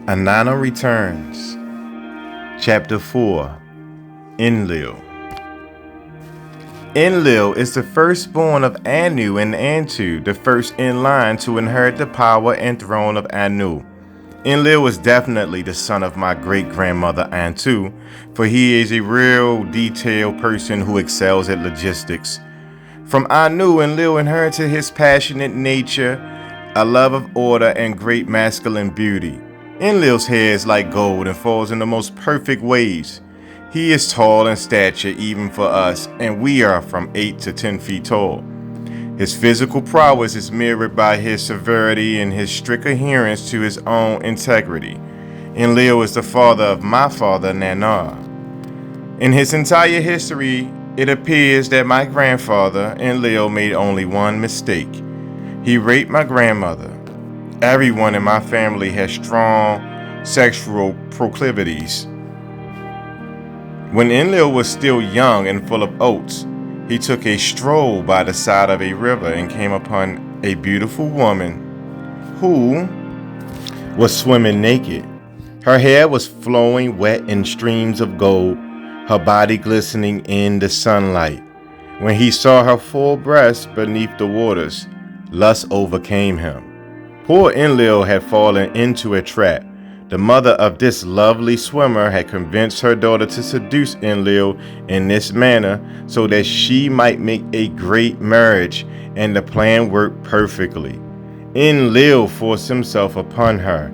Inanna returns. Chapter 4. Enlil. Enlil is the firstborn of Anu and Antu, the first in line to inherit the power and throne of Anu. Enlil was definitely the son of my great-grandmother Antu, for he is a real detailed person who excels at logistics. From Anu, Enlil inherited his passionate nature, a love of order, and great masculine beauty. Enlil's hair is like gold and falls in the most perfect ways. He is tall in stature even for us, and we are from 8 to 10 feet tall. His physical prowess is mirrored by his severity and his strict adherence to his own integrity. Enlil is the father of my father, Nannar. In his entire history, it appears that my grandfather, Enlil, made only one mistake. He raped my grandmother. Everyone in my family has strong sexual proclivities. When Enlil was still young and full of oats, he took a stroll by the side of a river and came upon a beautiful woman who was swimming naked. Her hair was flowing wet in streams of gold, her body glistening in the sunlight. When he saw her full breasts beneath the waters, lust overcame him. Poor Enlil had fallen into a trap. The mother of this lovely swimmer had convinced her daughter to seduce Enlil in this manner so that she might make a great marriage, and the plan worked perfectly. Enlil forced himself upon her.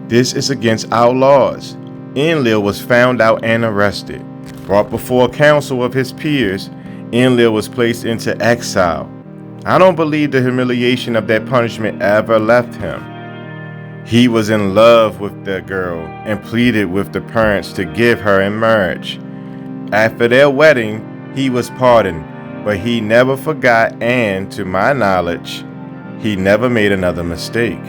This is against our laws. Enlil was found out and arrested. Brought before a council of his peers, Enlil was placed into exile. I don't believe the humiliation of that punishment ever left him. He was in love with the girl and pleaded with the parents to give her in marriage. After their wedding, he was pardoned, but he never forgot, and to my knowledge, he never made another mistake.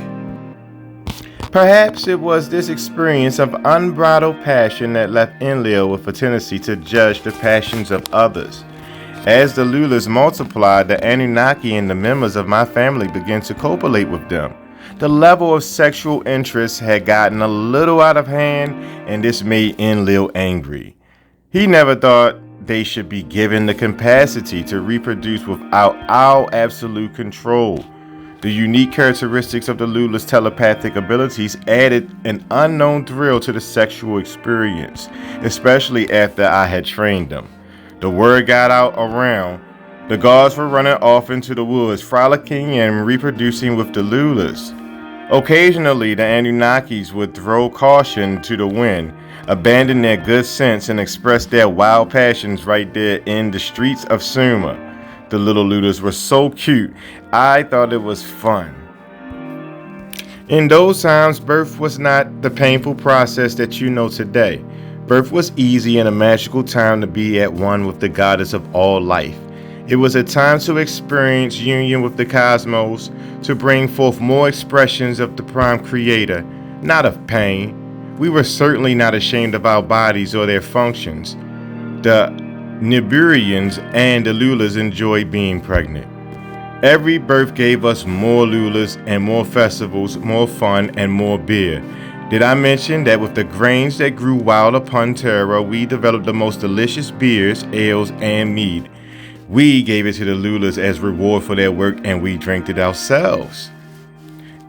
Perhaps it was this experience of unbridled passion that left Enlil with a tendency to judge the passions of others. As the Lulas multiplied, the Anunnaki and the members of my family began to copulate with them. The level of sexual interest had gotten a little out of hand, and this made Enlil angry. He never thought they should be given the capacity to reproduce without our absolute control. The unique characteristics of the Lula's telepathic abilities added an unknown thrill to the sexual experience, especially after I had trained them. The word got out around. The gods were running off into the woods, frolicking and reproducing with the Lulas. Occasionally, the Anunnakis would throw caution to the wind, abandon their good sense, and express their wild passions right there in the streets of Sumer. The little Lulas were so cute, I thought it was fun. In those times, birth was not the painful process that you know today. Birth was easy and a magical time to be at one with the goddess of all life. It was a time to experience union with the cosmos, to bring forth more expressions of the prime creator, not of pain. We were certainly not ashamed of our bodies or their functions. The Niburians and the Lulas enjoyed being pregnant. Every birth gave us more Lulas and more festivals, more fun, and more beer. Did I mention that with the grains that grew wild upon Terra, we developed the most delicious beers, ales, and mead? We gave it to the Lulas as reward for their work, and we drank it ourselves.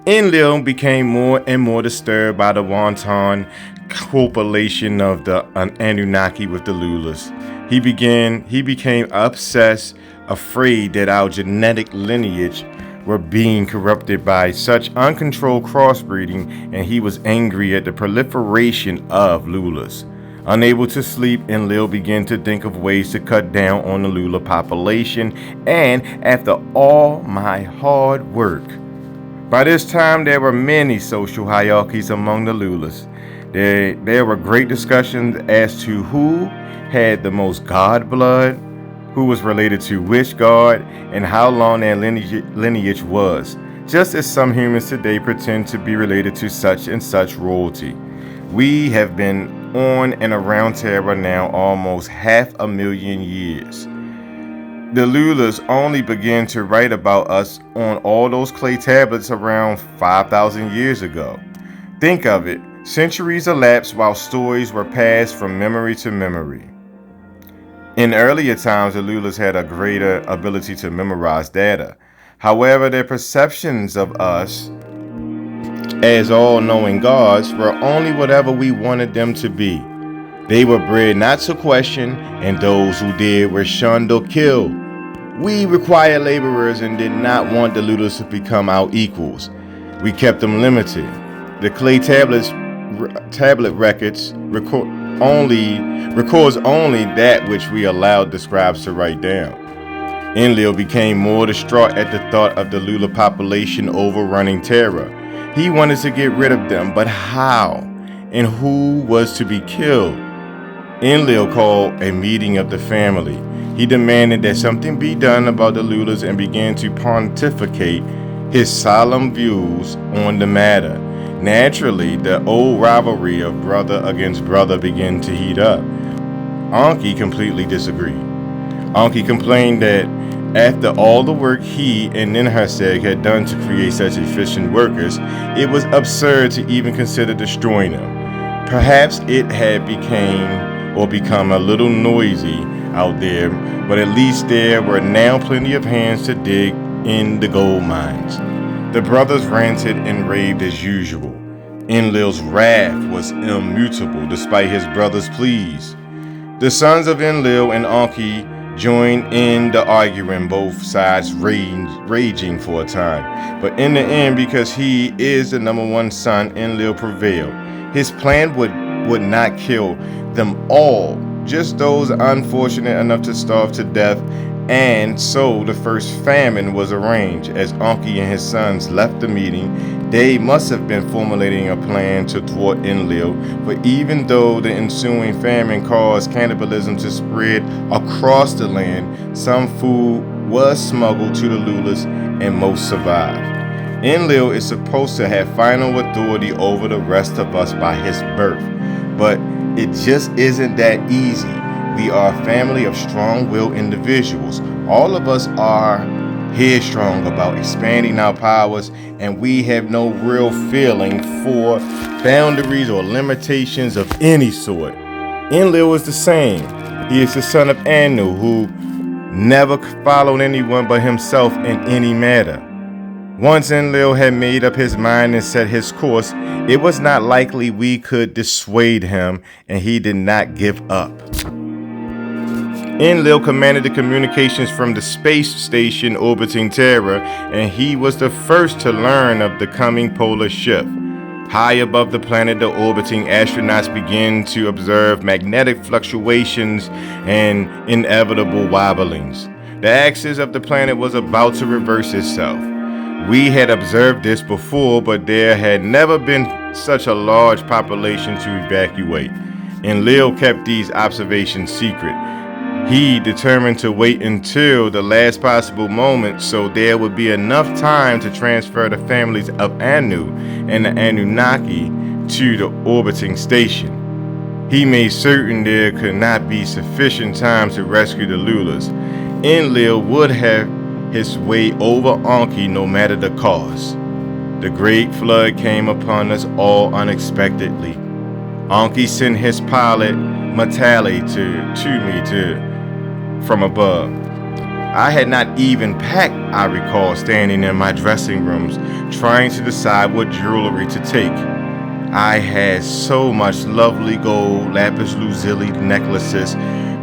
Enlil became more and more disturbed by the wanton copulation of the Anunnaki with the Lulas. He became obsessed, afraid that our genetic lineage were being corrupted by such uncontrolled crossbreeding, and he was angry at the proliferation of Lulas. Unable to sleep, Enlil began to think of ways to cut down on the Lula population, and after all my hard work, by this time there were many social hierarchies among the Lulas. There were great discussions as to who had the most god blood, who was related to which god, and how long their lineage was, just as some humans today pretend to be related to such and such royalty. We have been on and around Terra now almost 500,000 years. The Lulas only began to write about us on all those clay tablets around 5,000 years ago. Think of it, Centuries elapsed while stories were passed from memory to memory. In earlier times, the Lulas had a greater ability to memorize data. However, their perceptions of us as all-knowing gods were only whatever we wanted them to be. They were bred not to question, and those who did were shunned or killed. We required laborers and did not want the Lulas to become our equals. We kept them limited. The clay tablet records records only that which we allowed the scribes to write down. Enlil became more distraught at the thought of the Lula population overrunning Terra. He wanted to get rid of them, but how? And who was to be killed? Enlil called a meeting of the family. He demanded that something be done about the Lulas and began to pontificate his solemn views on the matter. Naturally, the old rivalry of brother against brother began to heat up. Enki completely disagreed. Enki complained that after all the work he and Ninhursag had done to create such efficient workers, it was absurd to even consider destroying them. Perhaps it had become a little noisy out there, but at least there were now plenty of hands to dig in the gold mines. The brothers ranted and raved as usual. Enlil's wrath was immutable despite his brother's pleas. The sons of Enlil and Enki joined in the arguing, both sides raging for a time. But in the end, because he is the number one son, Enlil prevailed. His plan would not kill them all, just those unfortunate enough to starve to death. And so the first famine was arranged. As Enki and his sons left the meeting, they must have been formulating a plan to thwart Enlil, for even though the ensuing famine caused cannibalism to spread across the land, some food was smuggled to the Lulas and most survived. Enlil is supposed to have final authority over the rest of us by his birth, but it just isn't that easy. We are a family of strong-willed individuals. All of us are headstrong about expanding our powers, and we have no real feeling for boundaries or limitations of any sort. Enlil is the same. He is the son of Anu, who never followed anyone but himself in any matter. Once Enlil had made up his mind and set his course, it was not likely we could dissuade him, and he did not give up. Enlil commanded the communications from the space station orbiting Terra, and he was the first to learn of the coming polar shift. High above the planet, the orbiting astronauts began to observe magnetic fluctuations and inevitable wobblings. The axis of the planet was about to reverse itself. We had observed this before, but there had never been such a large population to evacuate. Enlil kept these observations secret. He determined to wait until the last possible moment so there would be enough time to transfer the families of Anu and the Anunnaki to the orbiting station. He made certain there could not be sufficient time to rescue the Lulas. Enlil would have his way over Enki no matter the cost. The great flood came upon us all unexpectedly. Enki sent his pilot Matali to me from above. I had not even packed, I recall standing in my dressing rooms trying to decide what jewelry to take. I had so much lovely gold, lapis lazuli necklaces,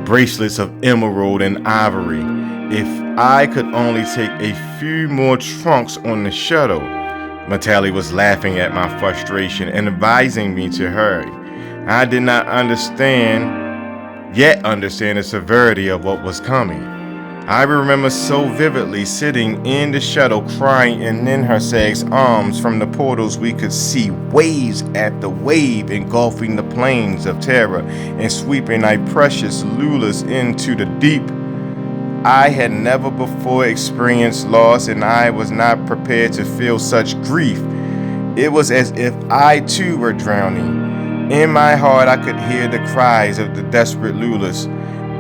bracelets of emerald and ivory. If I could only take a few more trunks on the shuttle. Matali was laughing at my frustration and advising me to hurry. I did not yet understand the severity of what was coming. I remember so vividly sitting in the shuttle crying in Ninhursag's arms. From the portals we could see waves after wave engulfing the plains of Terra and sweeping our precious Lulas into the deep. I had never before experienced loss, and I was not prepared to feel such grief. It was as if I too were drowning. In my heart, I could hear the cries of the desperate Lulas.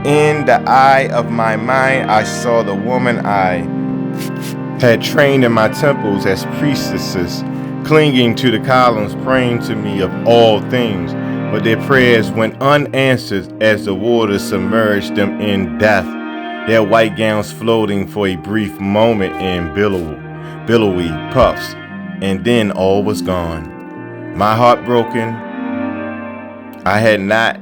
In the eye of my mind, I saw the woman I had trained in my temples as priestesses clinging to the columns, praying to me of all things. But their prayers went unanswered as the waters submerged them in death, their white gowns floating for a brief moment in billowy puffs, and then all was gone. My heart broken, I had not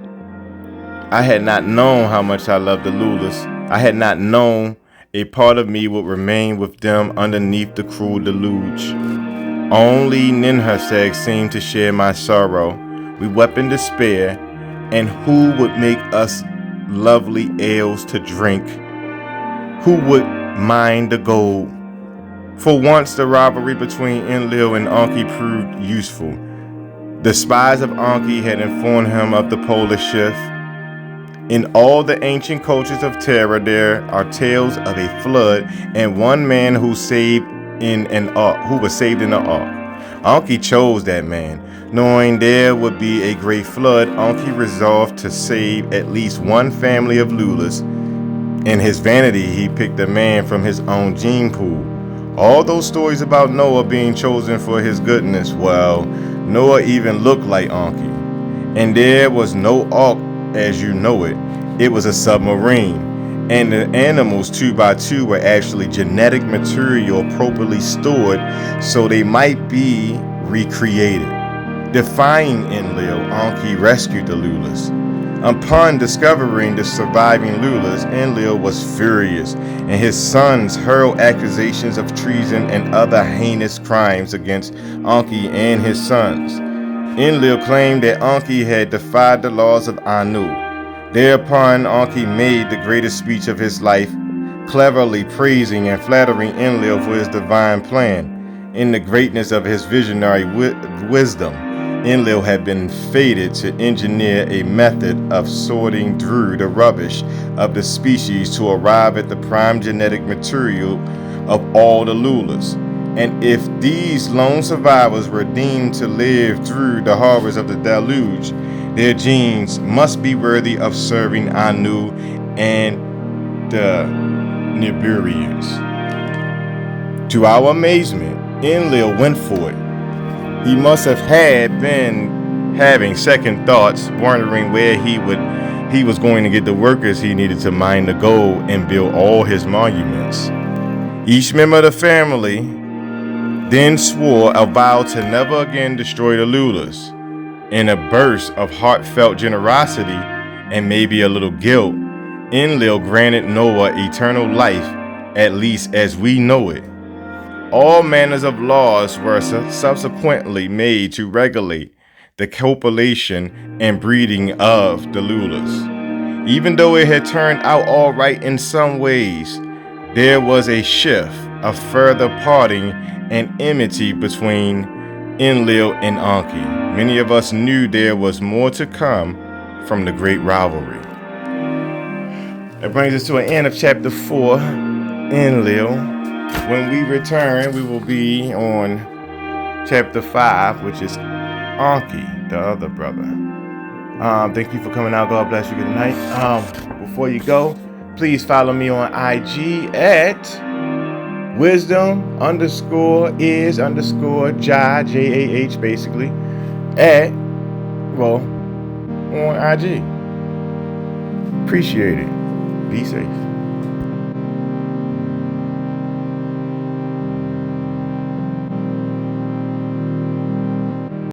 known how much I loved the Lulas. I had not known a part of me would remain with them underneath the cruel deluge. Only Ninhursag seemed to share my sorrow. We wept in despair, and who would make us lovely ales to drink? Who would mine the gold? For once the rivalry between Enlil and Anki proved useful. The spies of Anki had informed him of the polar shift. In all the ancient cultures of Terra, there are tales of a flood and one man who was saved in an ark. Anki chose that man. Knowing there would be a great flood, Anki resolved to save at least one family of Lulas. In his vanity, he picked a man from his own gene pool. All those stories about Noah being chosen for his goodness, well, Noah even looked like Anki. And there was no ark as you know it. It was a submarine. And the animals 2 by 2 were actually genetic material properly stored so they might be recreated. Defying Enlil, Anki rescued the Lulas. Upon discovering the surviving Lulas, Enlil was furious, and his sons hurled accusations of treason and other heinous crimes against Anki and his sons. Enlil claimed that Anki had defied the laws of Anu. Thereupon, Anki made the greatest speech of his life, cleverly praising and flattering Enlil for his divine plan. In the greatness of his visionary wisdom, Enlil had been fated to engineer a method of sorting through the rubbish of the species to arrive at the prime genetic material of all the Lulas. And if these lone survivors were deemed to live through the horrors of the deluge, their genes must be worthy of serving Anu and the Niburians. To our amazement, Enlil went for it. He must have been having second thoughts, wondering where he was going to get the workers he needed to mine the gold and build all his monuments. Each member of the family then swore a vow to never again destroy the Lulas. In a burst of heartfelt generosity and maybe a little guilt, Enlil granted Noah eternal life, at least as we know it. All manners of laws were subsequently made to regulate the copulation and breeding of the Lulas. Even though it had turned out all right in some ways, there was a shift, a further parting and enmity between Enlil and Anki. Many of us knew there was more to come from the great rivalry. That brings us to an end of chapter 4, Enlil. When we return, we will be on chapter 5, which is Anki, the other brother. Thank you for coming out. God bless you. Good night. Before you go, please follow me on IG at wisdom_is_Jah, J-A-H basically, on IG. Appreciate it. Be safe.